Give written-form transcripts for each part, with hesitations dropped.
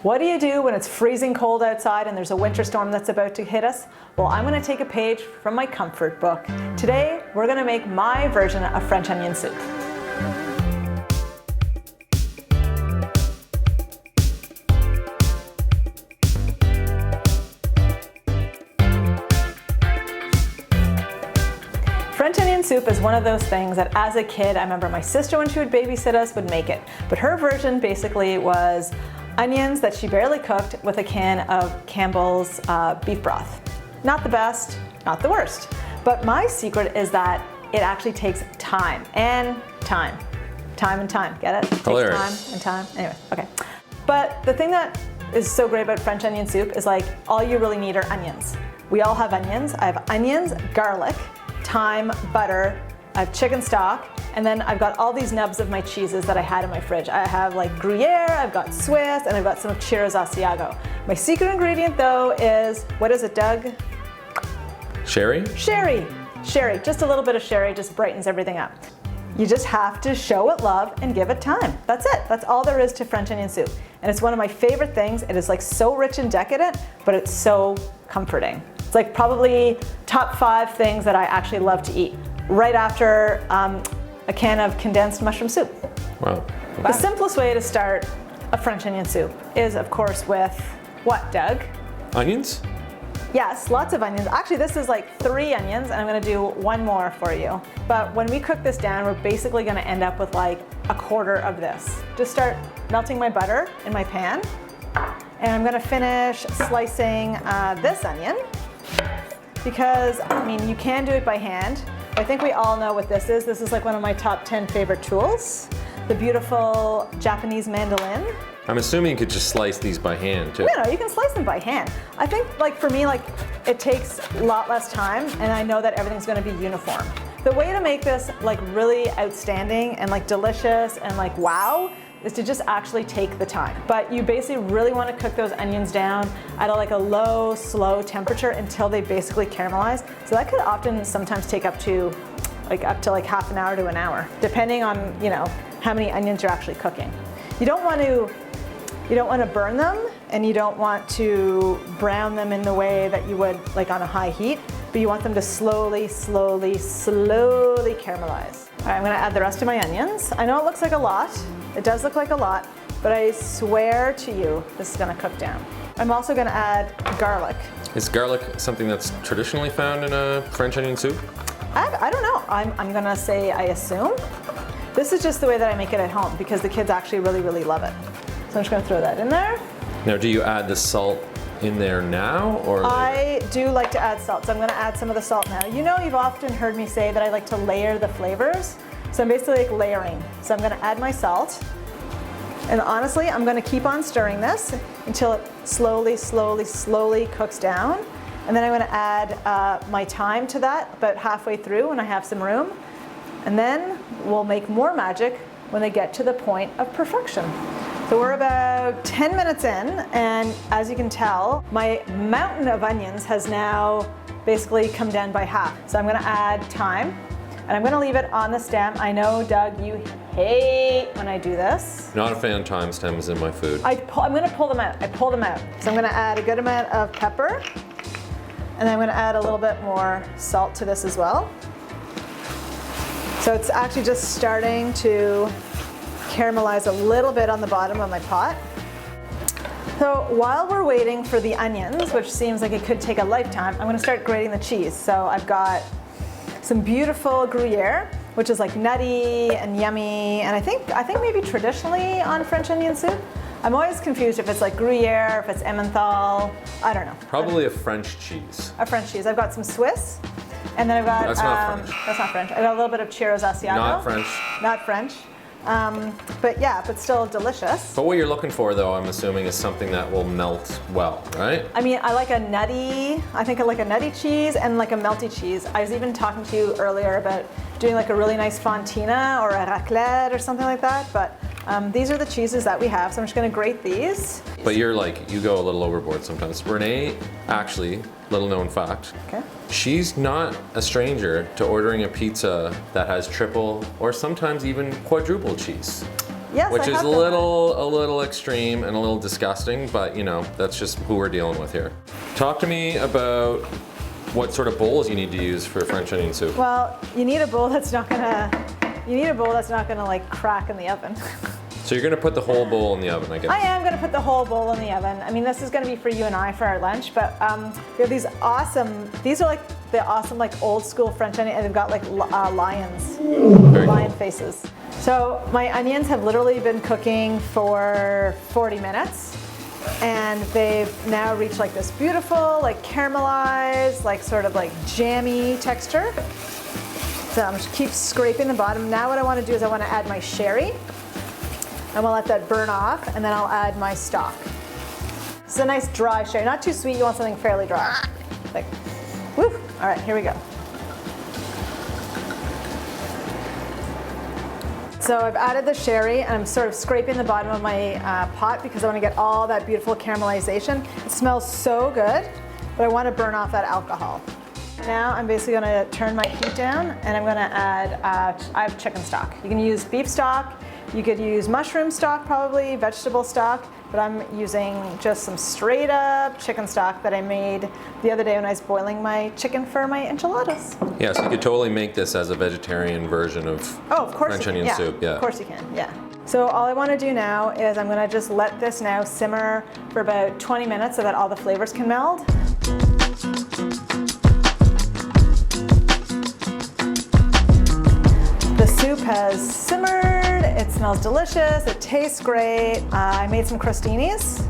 What do you do when it's freezing cold outside and there's a winter storm that's about to hit us? Well, I'm going to take a page from my comfort book. Today, we're going to make my version of French onion soup. French onion soup is one of those things that as a kid, I remember my sister when she would babysit us would make it. But her version basically was onions that she barely cooked with a can of Campbell's beef broth. Not the best, not the worst. But my secret is that it actually takes time and time. Time and time, get it? It Hilarious. takes time and time. Anyway, okay. But the thing that is so great about French onion soup is like all you really need are onions. We all have onions. I have onions, garlic, thyme, butter, I have chicken stock, and then I've got all these nubs of my cheeses that I had in my fridge. I have like gruyere, I've got Swiss, and I've got some of Chiro's asiago. My secret ingredient though is, what is it, Doug? Sherry? Sherry. Sherry, just a little bit of sherry just brightens everything up. You just have to show it love and give it time. That's it. That's all there is to French onion soup. And it's one of my favorite things. It is like so rich and decadent, but it's so comforting. It's like probably top 5 things that I actually love to eat right after a can of condensed mushroom soup. Wow. The simplest way to start a French onion soup is of course with what, Doug? Onions? Yes, lots of onions. Actually, this is like 3 onions, and I'm gonna do 1 more for you. But when we cook this down, we're basically gonna end up with like a quarter of this. Just start melting my butter in my pan, and I'm gonna finish slicing this onion, because, I mean, you can do it by hand. I think we all know what this is. This is like one of my top 10 favorite tools, the beautiful Japanese mandolin. I'm assuming you could just slice these by hand too. No, you can slice them by hand. I think like for me, like it takes a lot less time and I know that everything's gonna be uniform. The way to make this like really outstanding and like delicious and like wow is to just actually take the time. But you basically really wanna cook those onions down at a low, slow temperature until they basically caramelize. So that could often sometimes take up to like half an hour to an hour, depending on, you know, how many onions you're actually cooking. You don't want to burn them, and you don't want to brown them in the way that you would like on a high heat, but you want them to slowly, slowly, slowly caramelize. All right, I'm gonna add the rest of my onions. I know it looks like a lot. It does look like a lot, but I swear to you, this is gonna cook down. I'm also gonna add garlic. Is garlic something that's traditionally found in a French onion soup? I don't know, I'm gonna say I assume. This is just the way that I make it at home because the kids actually really, really love it. So I'm just gonna throw that in there. Now, do you add the salt in there now or later? I do like to add salt, so I'm gonna add some of the salt now. You know, you've often heard me say that I like to layer the flavors. So I'm basically like layering. So I'm gonna add my salt. And honestly, I'm gonna keep on stirring this until it slowly, slowly, slowly cooks down. And then I'm gonna add my thyme to that about halfway through when I have some room. And then we'll make more magic when they get to the point of perfection. So we're about 10 minutes in, and as you can tell, my mountain of onions has now basically come down by half. So I'm gonna add thyme, and I'm gonna leave it on the stem. I know, Doug, you hate when I do this. Not a fan of thyme stems in my food. I'm gonna pull them out. I pull them out. So I'm gonna add a good amount of pepper, and then I'm gonna add a little bit more salt to this as well. So it's actually just starting to caramelize a little bit on the bottom of my pot. So while we're waiting for the onions, which seems like it could take a lifetime, I'm gonna start grating the cheese. So I've got some beautiful gruyere, which is like nutty and yummy, and I think maybe traditionally on French onion soup. I'm always confused if it's like gruyere, if it's emmenthal, I don't know. Probably a French cheese. A French cheese. I've got some Swiss, and then I've got, That's not French. That's not French. I've got a little bit of Chiro's asiago. Not French. Not French. But yeah, but still delicious. But what you're looking for though, I'm assuming, is something that will melt well, right? I mean, I like a nutty, I think I like a nutty cheese and like a melty cheese. I was even talking to you earlier about doing like a really nice fontina or a raclette or something like that, but these are the cheeses that we have, so I'm just gonna grate these. But you're like, you go a little overboard sometimes. Renee, actually, little known fact, Okay. she's not a stranger to ordering a pizza that has triple or sometimes even quadruple cheese. Yes, which I is have a done little extreme and a little disgusting, but you know, that's just who we're dealing with here. Talk to me about what sort of bowls you need to use for French onion soup. Well, you need a bowl that's not gonna like crack in the oven. So you're gonna put the whole bowl in the oven, I guess. I am gonna put the whole bowl in the oven. I mean, this is gonna be for you and I for our lunch, but we have these are like the awesome like old school French onion, and they've got like lions, lion faces. So my onions have literally been cooking for 40 minutes, and they've now reached like this beautiful, like caramelized, like sort of like jammy texture. So I'm just keep scraping the bottom. Now what I wanna do is I wanna add my sherry. I'm gonna let that burn off, and then I'll add my stock. It's a nice dry sherry, not too sweet, you want something fairly dry. Like, woo, all right, here we go. So I've added the sherry, and I'm sort of scraping the bottom of my pot because I wanna get all that beautiful caramelization. It smells so good, but I wanna burn off that alcohol. Now I'm basically gonna turn my heat down, and I'm gonna add, I have chicken stock. You can use beef stock, you could use mushroom stock probably, vegetable stock, but I'm using just some straight up chicken stock that I made the other day when I was boiling my chicken for my enchiladas. Yeah, so you could totally make this as a vegetarian version of French onion soup. Yeah, of course you can, yeah. So all I wanna do now is I'm gonna just let this now simmer for about 20 minutes so that all the flavors can meld. The soup has simmered, it smells delicious, it tastes great. I made some crostinis.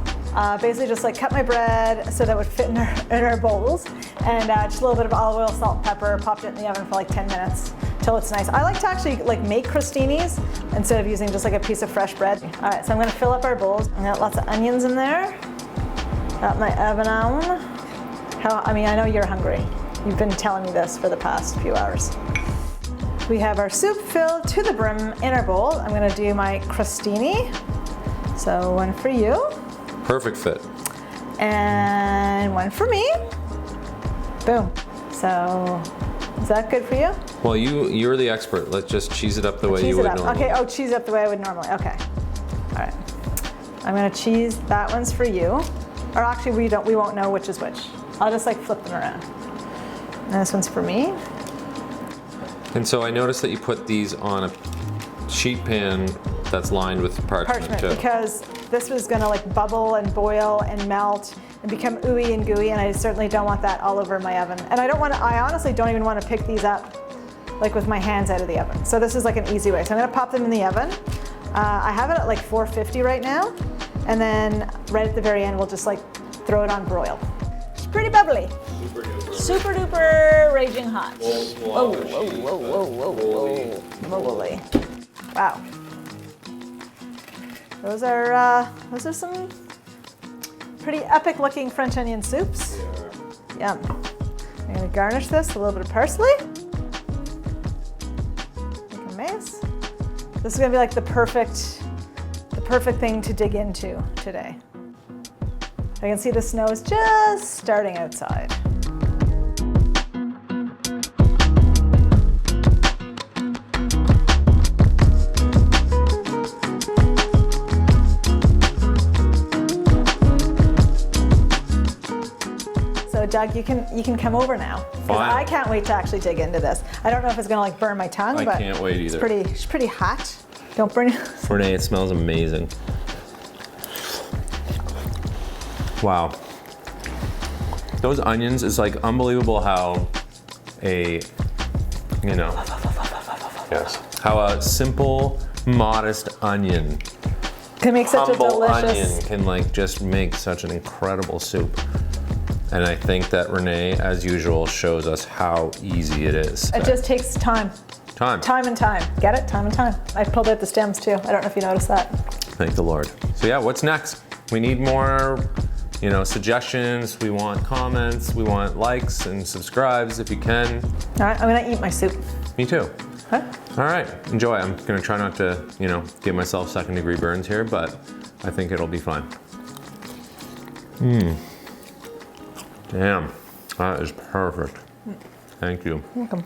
Basically just like cut my bread so that it would fit in our bowls, and just a little bit of olive oil, salt, and pepper, popped it in the oven for like 10 minutes till it's nice. I like to actually like make crostinis instead of using just like a piece of fresh bread. All right, so I'm gonna fill up our bowls. I got lots of onions in there. Got my oven on. I mean, I know you're hungry. You've been telling me this for the past few hours. We have our soup filled to the brim in our bowl. I'm gonna do my crostini. So one for you. Perfect fit. And one for me. Boom. So, is that good for you? Well, you're the expert. Let's just cheese it up the way you would normally. Okay, cheese it up the way I would normally, okay. All right. I'm gonna cheese, that one's for you. Or actually, we won't know which is which. I'll just like flip them around. And this one's for me. And so I noticed that you put these on a sheet pan that's lined with parchment too. Because this was gonna like bubble and boil and melt and become ooey and gooey, and I certainly don't want that all over my oven. And I honestly don't even want to pick these up like with my hands out of the oven. So this is like an easy way. So I'm gonna pop them in the oven. I have it at like 450 right now, and then right at the very end we'll just like throw it on broil. It's pretty bubbly. Super duper raging hot. Whoa, whoa, whoa, whoa, whoa, whoa. Moly. Wow. Those are some pretty epic looking French onion soups. Yum. I'm gonna garnish this with a little bit of parsley. Make a mace. This is gonna be like the perfect thing to dig into today. I can see the snow is just starting outside. So Doug, you can come over now. Because I can't wait to actually dig into this. I don't know if it's gonna like burn my tongue, but I can't wait either. It's pretty hot. Don't burn it. Renée, it smells amazing. Wow. Those onions, it's like unbelievable how how a simple, modest onion, Can make such a delicious onion can like just make such an incredible soup. And I think that Renée, as usual, shows us how easy it is. It just takes time. Time. Time and time. Get it? Time and time. I pulled out the stems too. I don't know if you noticed that. Thank the Lord. So yeah, what's next? We need more, suggestions. We want comments. We want likes and subscribes if you can. All right, I'm gonna eat my soup. Me too. Huh? All right, enjoy. I'm gonna try not to, give myself second-degree burns here, but I think it'll be fun. Damn, that is perfect. Thank you. You're welcome.